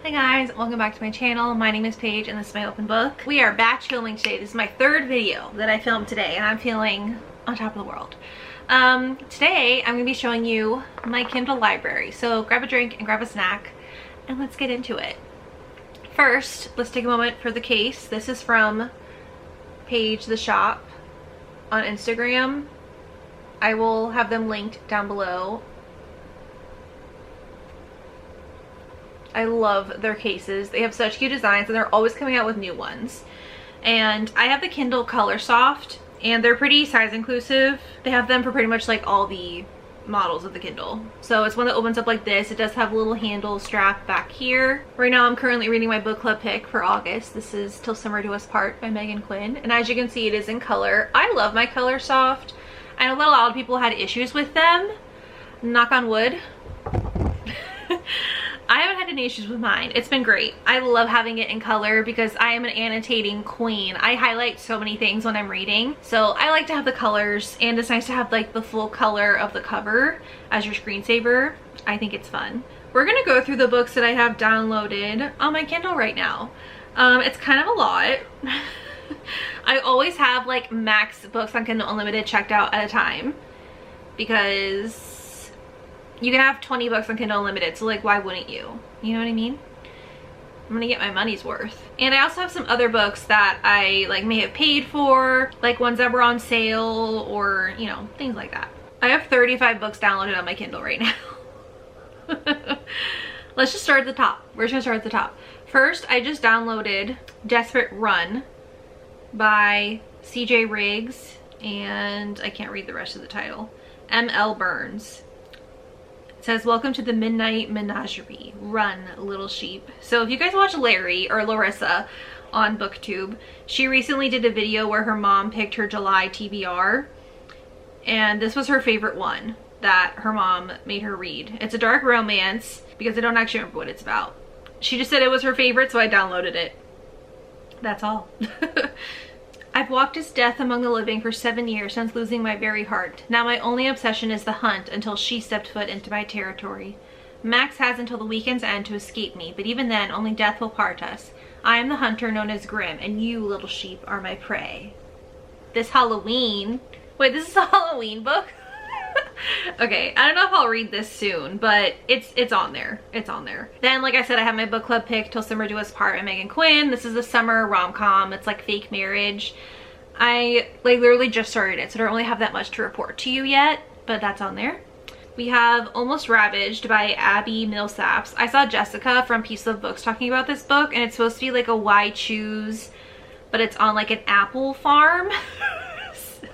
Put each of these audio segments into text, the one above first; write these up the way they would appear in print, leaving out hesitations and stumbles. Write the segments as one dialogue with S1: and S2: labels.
S1: Hi guys, welcome back to my channel. My name is Paige and this is my open book. We are batch filming today. This is my third video that I filmed today and I'm feeling on top of the world. Today I'm going to be showing you my Kindle library. So grab a drink and grab a snack and let's get into it. First, let's take a moment for the case. This is from Paige the Shop on Instagram. I will have them linked down below. I love their cases. They have such cute designs and they're always coming out with new ones. And I have the Kindle Colorsoft and they're pretty size inclusive. They have them for pretty much like all the models of the Kindle. So it's one that opens up like this. It does have a little handle strap back here. Right now I'm currently reading my book club pick for August. This is Till Summer Do Us Part by Megan Quinn. And as you can see, it is in color. I love my Colorsoft. I know that a lot of people had issues with them. Knock on wood. I haven't had any issues with mine. It's been great. I love having it in color because I am an annotating queen. I highlight so many things when I'm reading. So I like to have the colors and it's nice to have like the full color of the cover as your screensaver. I think it's fun. We're gonna go through the books that I have downloaded on my Kindle right now. It's kind of a lot. I always have like max books on Kindle Unlimited checked out at a time because you can have 20 books on Kindle Unlimited, so like why wouldn't you? You know what I mean? I'm gonna get my money's worth. And I also have some other books that I like may have paid for, like ones that were on sale or, you know, things like that. I have 35 books downloaded on my Kindle right now. Let's just start at the top. We're just gonna start at the top. First, I just downloaded Desperate Run by CJ Riggs and I can't read the rest of the title. M.L. Burns. It says, welcome to the Midnight Menagerie. Run, little sheep. So if you guys watch Larry or Larissa on BookTube, she recently did a video where her mom picked her July TBR. And this was her favorite one that her mom made her read. It's a dark romance because I don't actually remember what it's about. She just said it was her favorite, so I downloaded it. That's all. I've walked as death among the living for 7 years since losing my very heart. Now my only obsession is the hunt until she stepped foot into my territory. Max has until the weekend's end to escape me, but even then only death will part us. I am the hunter known as Grim, and you, little sheep, are my prey. This Halloween... Wait, this is a Halloween book? Okay, I don't know if I'll read this soon, but it's on there. It's on there. Then, like I said, I have my book club pick, Till Summer Do Us Part by Megan Quinn. This is a summer rom-com. It's like fake marriage. I like literally just started it, so I don't really have that much to report to you yet, but that's on there. We have Almost Ravaged by Abby Millsaps. I saw Jessica from Piece of Books talking about this book, and it's supposed to be like a Why Choose, but it's on like an apple farm.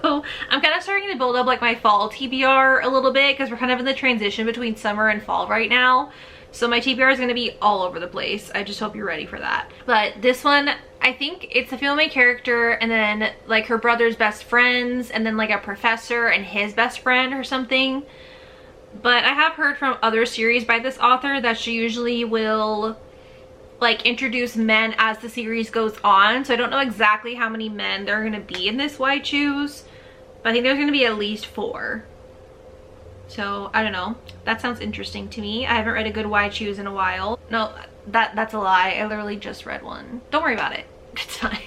S1: So I'm kind of starting to build up like my fall TBR a little bit because we're kind of in the transition between summer and fall right now. So my TBR is going to be all over the place. I just hope you're ready for that. But this one, I think it's a female character and then like her brother's best friends and then like a professor and his best friend or something. But I have heard from other series by this author that she usually will like introduce men as the series goes on. So I don't know exactly how many men there are going to be in this Why Choose, but I think there's going to be at least 4. So I don't know. That sounds interesting to me. I haven't read a good Why Choose in a while. No, that's a lie. I literally just read one. Don't worry about it. It's fine.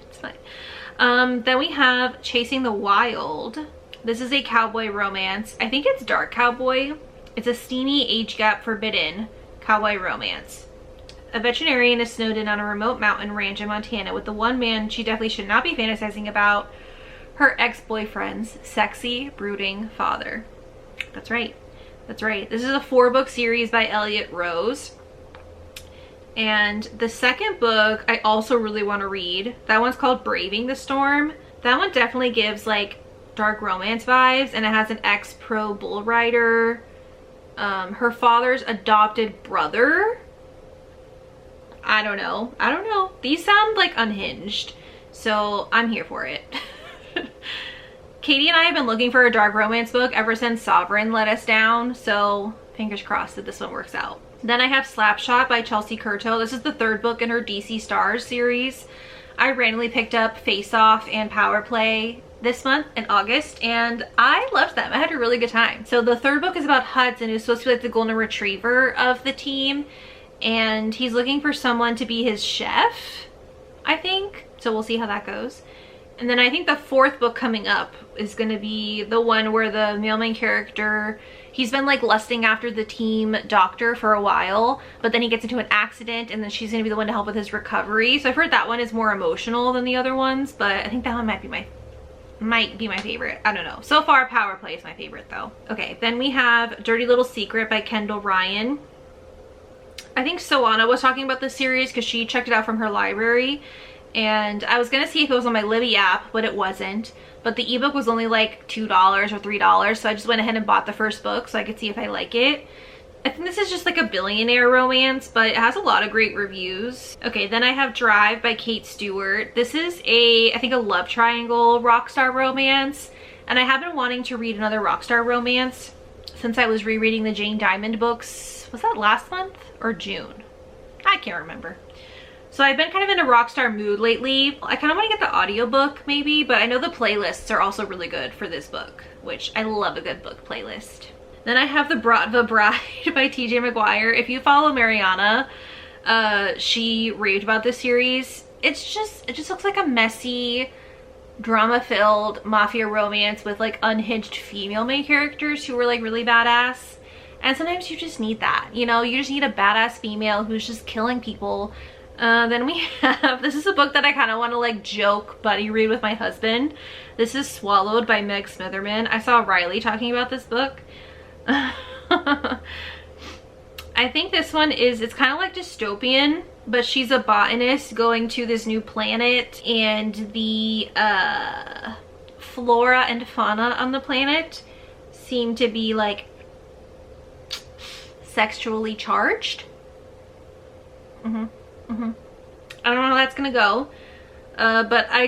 S1: It's fine. Then we have Chasing the Wild. This is a cowboy romance. I think it's dark cowboy. It's a steamy, age gap forbidden cowboy romance. A veterinarian is snowed in on a remote mountain ranch in Montana with the one man she definitely should not be fantasizing about, her ex-boyfriend's sexy, brooding father. That's right. That's right. This is a 4-book series by Elliot Rose. And the second book I also really want to read. That one's called Braving the Storm. That one definitely gives like dark romance vibes and it has an ex-pro bull rider. Her father's adopted brother. I don't know. I don't know. These sound like unhinged. So I'm here for it. Katie and I have been looking for a dark romance book ever since Sovereign let us down. So fingers crossed that this one works out. Then I have Slapshot by Chelsea Curto. This is the 3rd book in her DC Stars series. I randomly picked up Face Off and Power Play this month in August and I loved them. I had a really good time. So the 3rd book is about Hudson, who's supposed to be like the golden retriever of the team. and he's looking for someone to be his chef, I think. So we'll see how that goes. And then I think the fourth book coming up is going to be the one where the male main character, he's been like lusting after the team doctor for a while, but then he gets into an accident and then she's going to be the one to help with his recovery. So I've heard that one is more emotional than the other ones, but I think that one might be my favorite. I don't know. So far, Power Play is my favorite though. Okay, then we have Dirty Little Secret by Kendall Ryan. I think Soana was talking about this series because she checked it out from her library, and I was gonna see if it was on my Libby app, but it wasn't. But the ebook was only like $2 or $3, so I just went ahead and bought the first book so I could see if I like it. I think this is just like a billionaire romance, but it has a lot of great reviews. Okay, then I have Drive by Kate Stewart. This is I think a love triangle rockstar romance, and I have been wanting to read another rockstar romance since I was rereading the Jane Diamond books. Was that last month or June? I can't remember. So I've been kind of in a rockstar mood lately. I kind of want to get the audiobook maybe, but I know the playlists are also really good for this book, which I love a good book playlist. Then I have The Bride by TJ McGuire. If you follow Mariana, she raved about this series. It just looks like a messy, drama-filled mafia romance with like unhinged female main characters who were like really badass. And sometimes you just need that, you know? You just need a badass female who's just killing people. Then we have, this is a book that I kind of want to like joke buddy read with my husband. This is Swallowed by Meg Smitherman. I saw Riley talking about this book. I think this one it's kind of like dystopian, but she's a botanist going to this new planet, and the flora and fauna on the planet seem to be like sexually charged. I don't know how that's gonna go, but I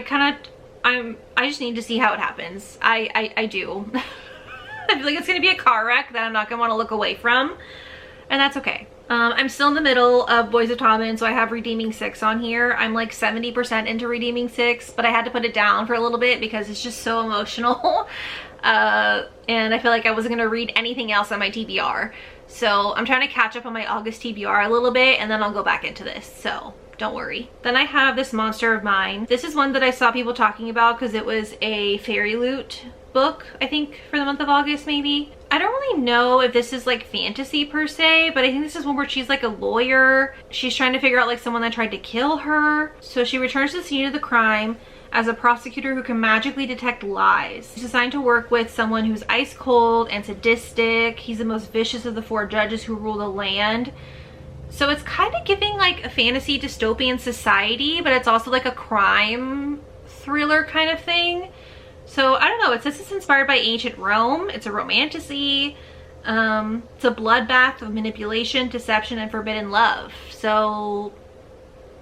S1: just need to see how it happens. I do. I feel like it's gonna be a car wreck that I'm not gonna want to look away from, and that's okay. I'm still in the middle of Boys of Tommen, so I have Redeeming 6 on here. I'm like 70% into Redeeming 6, but I had to put it down for a little bit because it's just so emotional. And I feel like I wasn't gonna read anything else on my TBR. So I'm trying to catch up on my August TBR a little bit, and then I'll go back into this, so don't worry. Then I have this Monster of Mine. This is one that I saw people talking about because it was a Fairy Loot book, I think, for the month of August maybe. I don't really know if this is like fantasy per se, but I think this is one where she's like a lawyer. She's trying to figure out like someone that tried to kill her. So she returns to the scene of the crime as a prosecutor who can magically detect lies. He's assigned to work with someone who's ice cold and sadistic. He's the most vicious of the 4 judges who rule the land. So it's kind of giving like a fantasy dystopian society, but it's also like a crime thriller kind of thing. So I don't know, it says it's inspired by ancient Rome. It's a romantasy. It's a bloodbath of manipulation, deception, and forbidden love. So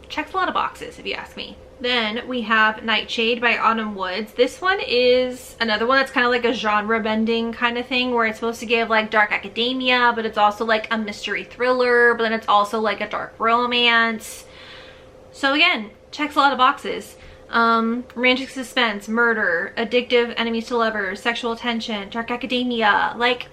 S1: checks a lot of boxes if you ask me. Then we have Nightshade by Autumn Woods. This one is another one that's kind of like a genre bending kind of thing, where it's supposed to give like dark academia, but it's also like a mystery thriller, but then it's also like a dark romance. So again, checks a lot of boxes. Romantic suspense, murder, addictive enemies to lovers, sexual tension, dark academia. Like,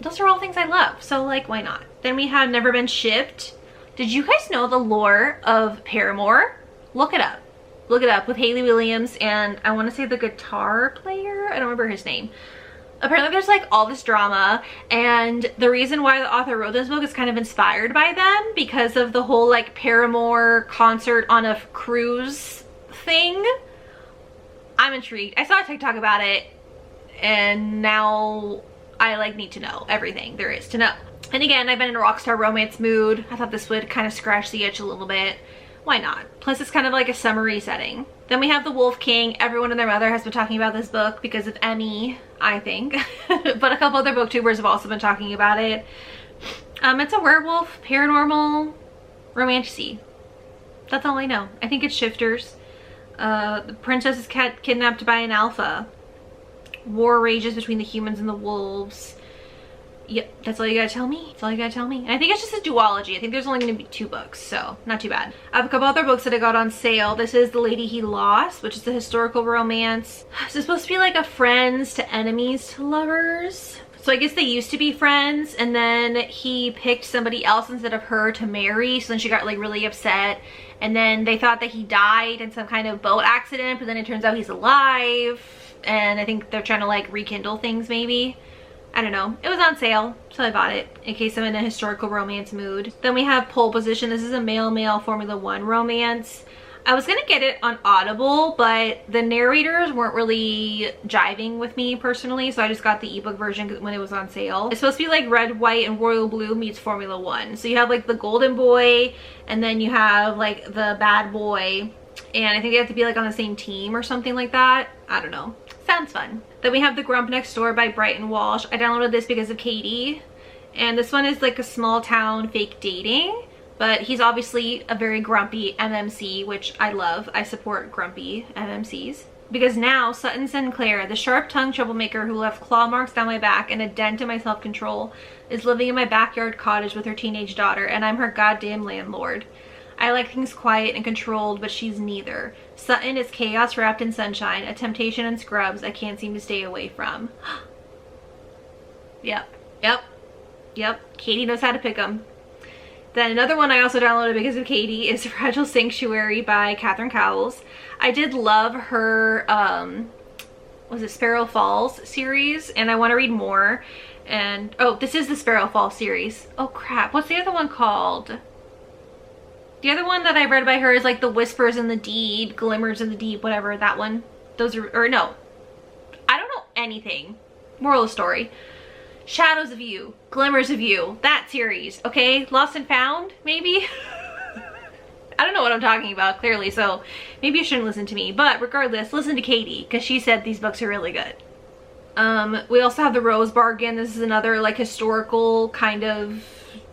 S1: those are all things I love, so like, why not? Then we have Never Been Shipped. Did you guys know the lore of Paramore? Look it up. Look it up, with Hayley Williams and I want to say the guitar player. I don't remember his name. Apparently there's like all this drama, and the reason why the author wrote this book is kind of inspired by them because of the whole like Paramore concert on a cruise thing. I'm intrigued. I saw a TikTok about it, and now I like need to know everything there is to know. And again, I've been in a rockstar romance mood. I thought this would kind of scratch the itch a little bit. Why not? Plus it's kind of like a summery setting. Then we have The Wolf King. Everyone and their mother has been talking about this book because of Emmy, I think. But a couple other booktubers have also been talking about it. It's a werewolf, paranormal, romantasy. That's all I know. I think it's shifters. The princess is kidnapped by an alpha. War rages between the humans and the wolves. Yep, that's all you gotta tell me. That's all you gotta tell me. And I think it's just a duology. I think there's only gonna be 2 books, so not too bad. I have a couple other books that I got on sale. This is The Lady He Lost, which is a historical romance. So it's supposed to be like a friends to enemies to lovers So I guess they used to be friends, and then he picked somebody else instead of her to marry, so then she got like really upset, and then they thought that he died in some kind of boat accident, but then it turns out he's alive, and I think they're trying to like rekindle things maybe. I don't know. It was on sale, so I bought it in case I'm in a historical romance mood. Then we have Pole Position. This is a male-male Formula One romance. I was gonna get it on Audible, but the narrators weren't really jiving with me personally, so I just got the ebook version when it was on sale. It's supposed to be like Red, White, and Royal Blue meets Formula One. So you have like the golden boy, and then you have like the bad boy, and I think they have to be like on the same team or something like that. I don't know. Sounds fun. Then we have The Grump Next Door by Brighton Walsh. I downloaded this because of Katie, and this one is like a small town fake dating, but he's obviously a very grumpy MMC, which I love. I support grumpy MMCs. Because now Sutton Sinclair, the sharp-tongued troublemaker who left claw marks down my back and a dent in my self-control, is living in my backyard cottage with her teenage daughter, and I'm her goddamn landlord. I like things quiet and controlled, but she's neither. Sutton is chaos wrapped in sunshine, a temptation in scrubs I can't seem to stay away from. Yep. Katie knows how to pick them. Then another one I also downloaded because of Katie is Fragile Sanctuary by Catherine Cowles. I did love her, was it Sparrow Falls series, and I want to read more. And, oh, this is the Sparrow Falls series. Oh crap, what's the other one called? The other one that I read by her is like The Whispers in the Deep, Glimmers in the Deep, whatever, that one. Those are, or no, I don't know anything. Moral of the story. Shadows of You, Glimmers of You, that series, okay? Lost and Found, maybe? I don't know what I'm talking about, clearly, so maybe you shouldn't listen to me. But regardless, listen to Katie, because she said these books are really good. We also have The Rose Bargain. This is another like historical kind of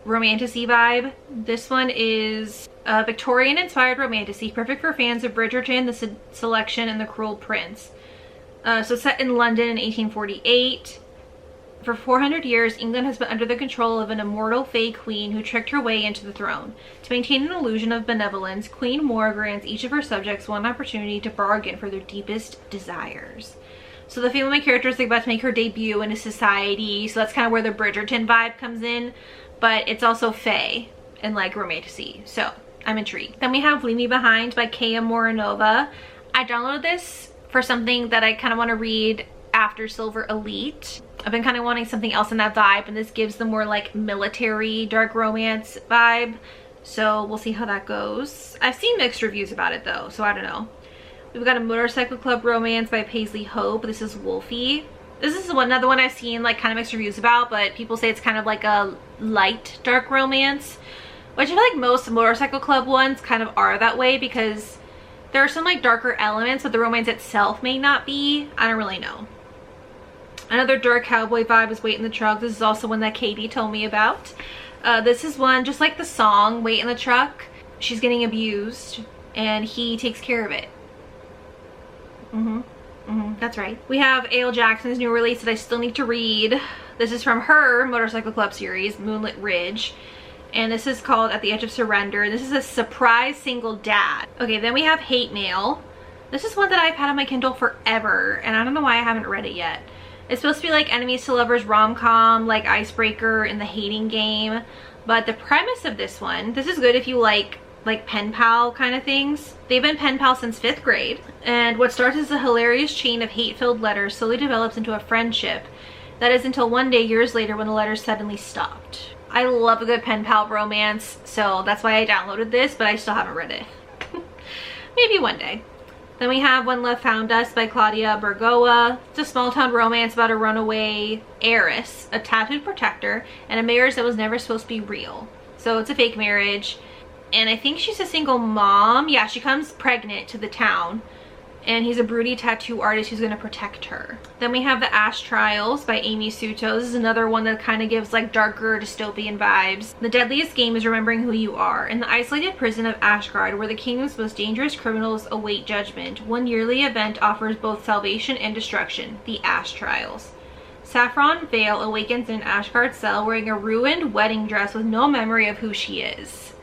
S1: romantasy vibe. This one is a Victorian-inspired romantasy, perfect for fans of Bridgerton, The Selection, and The Cruel Prince. So set in London in 1848. For 400 years, England has been under the control of an immortal Fey queen who tricked her way into the throne. To maintain an illusion of benevolence, Queen Moore grants each of her subjects one opportunity to bargain for their deepest desires. So the female character is like about to make her debut into society, so that's kind of where the Bridgerton vibe comes in, but it's also Fey and like romantasy, so I'm intrigued. Then we have Leave Me Behind by Kaya Moranova. I downloaded this for something that I kind of want to read after Silver Elite. I've been kind of wanting something else in that vibe, and this gives the more like military dark romance vibe, so we'll see how that goes. I've seen mixed reviews about it though, so I don't know. We've got a Motorcycle Club Romance by Paisley Hope. This is Wolfie. This is another one I've seen like kind of mixed reviews about, but people say it's kind of like a light dark romance, which I feel like most Motorcycle Club ones kind of are that way, because there are some like darker elements, but the romance itself may not be. I don't really know. Another dark cowboy vibe is Wait in the Truck. This is also one that Katie told me about. This is one just like the song Wait in the Truck. She's getting abused and he takes care of it. That's right. We have A.L. Jackson's new release that I still need to read. This is from her Motorcycle Club series, Moonlit Ridge. And this is called At the Edge of Surrender. This is a surprise single dad. Okay, then we have Hate Mail. This is one that I've had on my Kindle forever, and I don't know why I haven't read it yet. It's supposed to be like enemies to lovers rom-com, like icebreaker in the hating game. But the premise of this one, this is good if you like pen pal kind of things. They've been pen pals since 5th grade. And what starts as a hilarious chain of hate-filled letters slowly develops into a friendship. That is until one day, years later, when the letters suddenly stopped. I love a good pen pal romance, so that's why I downloaded this, but I still haven't read it. Maybe one day. Then we have When Love Found Us by Claudia Bergoa. It's a small town romance about a runaway heiress, a tattooed protector, and a marriage that was never supposed to be real. So it's a fake marriage, and I think she's a single mom. Yeah, she comes pregnant to the town, and he's a broody tattoo artist who's going to protect her. Then we have The Ash Trials by Amy Suto. This is another one that kind of gives like darker dystopian vibes. The deadliest game is remembering who you are. In the isolated prison of Ashgard, where the kingdom's most dangerous criminals await judgment, one yearly event offers both salvation and destruction, the Ash Trials. Saffron Vale awakens in an Ashgard cell wearing a ruined wedding dress with no memory of who she is.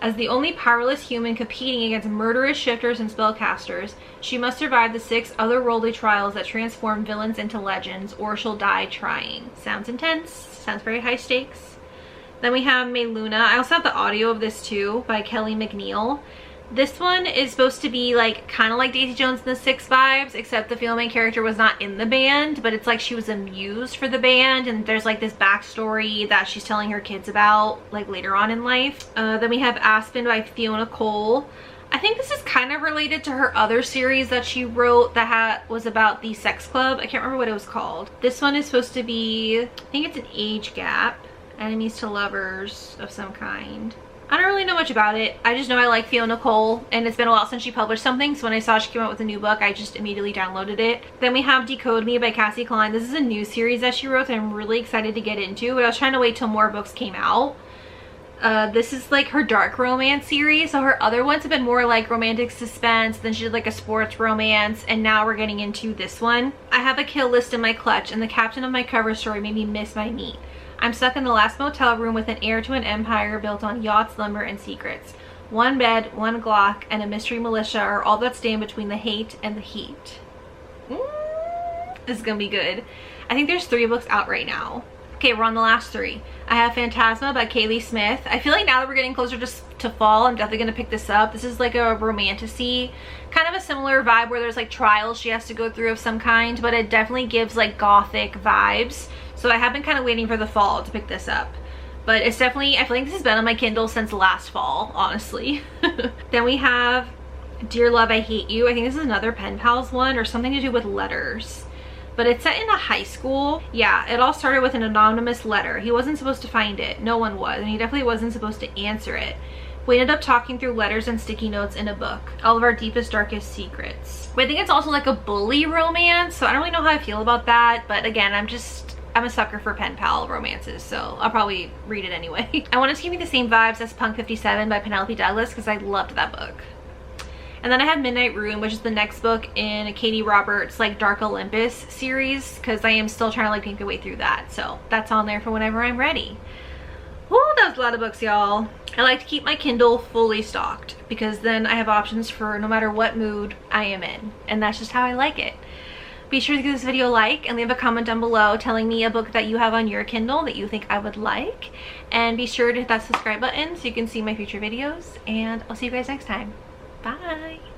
S1: As the only powerless human competing against murderous shifters and spellcasters, she must survive the 6 otherworldly trials that transform villains into legends, or she'll die trying. Sounds intense. Sounds very high stakes. Then we have Meluna. I also have the audio of this too by Kelly McNeil. This one is supposed to be like kind of like Daisy Jones and the Six vibes, except the female main character was not in the band, but it's like she was a muse for the band, and there's like this backstory that she's telling her kids about like later on in life. Then we have Aspen by Fiona Cole. I think this is kind of related to her other series that she wrote that was about the sex club. I can't remember what it was called. This one is supposed to be, I think it's an age gap, enemies to lovers of some kind. I don't really know much about it. I just know I like Fiona Cole, and it's been a while since she published something, so when I saw she came out with a new book, I just immediately downloaded it. Then we have Decode Me by Cassie Klein. This is a new series that she wrote that I'm really excited to get into, but I was trying to wait till more books came out. This is like her dark romance series, so her other ones have been more like romantic suspense, then she did like a sports romance, and now we're getting into this one. I have a kill list in my clutch, and the caption of my cover story made me miss my meat. I'm stuck in the last motel room with an heir to an empire built on yachts, lumber, and secrets. One bed, one Glock, and a mystery militia are all that stand between the hate and the heat. This is gonna be good. I think there's 3 books out right now. Okay, we're on the last 3. I have Phantasma by Kaylee Smith. I feel like now that we're getting closer to fall, I'm definitely gonna pick this up. This is like a romantasy, kind of a similar vibe where there's like trials she has to go through of some kind, but it definitely gives like gothic vibes. So I have been kind of waiting for the fall to pick this up. But it's definitely, I feel like this has been on my Kindle since last fall, honestly. Then we have Dear Love, I Hate You. I think this is another Pen Pals one or something to do with letters. But it's set in a high school. Yeah, it all started with an anonymous letter. He wasn't supposed to find it. No one was. And he definitely wasn't supposed to answer it. We ended up talking through letters and sticky notes in a book. All of our deepest, darkest secrets. But I think it's also like a bully romance. So I don't really know how I feel about that. But again, I'm a sucker for pen pal romances, so I'll probably read it anyway. I wanted to give me the same vibes as Punk 57 by Penelope Douglas because I loved that book. And then I have Midnight Room, which is the next book in Katie Roberts' like Dark Olympus series, because I am still trying to like make my way through that. So that's on there for whenever I'm ready. Oh, that was a lot of books, y'all. I like to keep my Kindle fully stocked because then I have options for no matter what mood I am in. And that's just how I like it. Be sure to give this video a like and leave a comment down below telling me a book that you have on your Kindle that you think I would like. And be sure to hit that subscribe button so you can see my future videos. And I'll see you guys next time. Bye!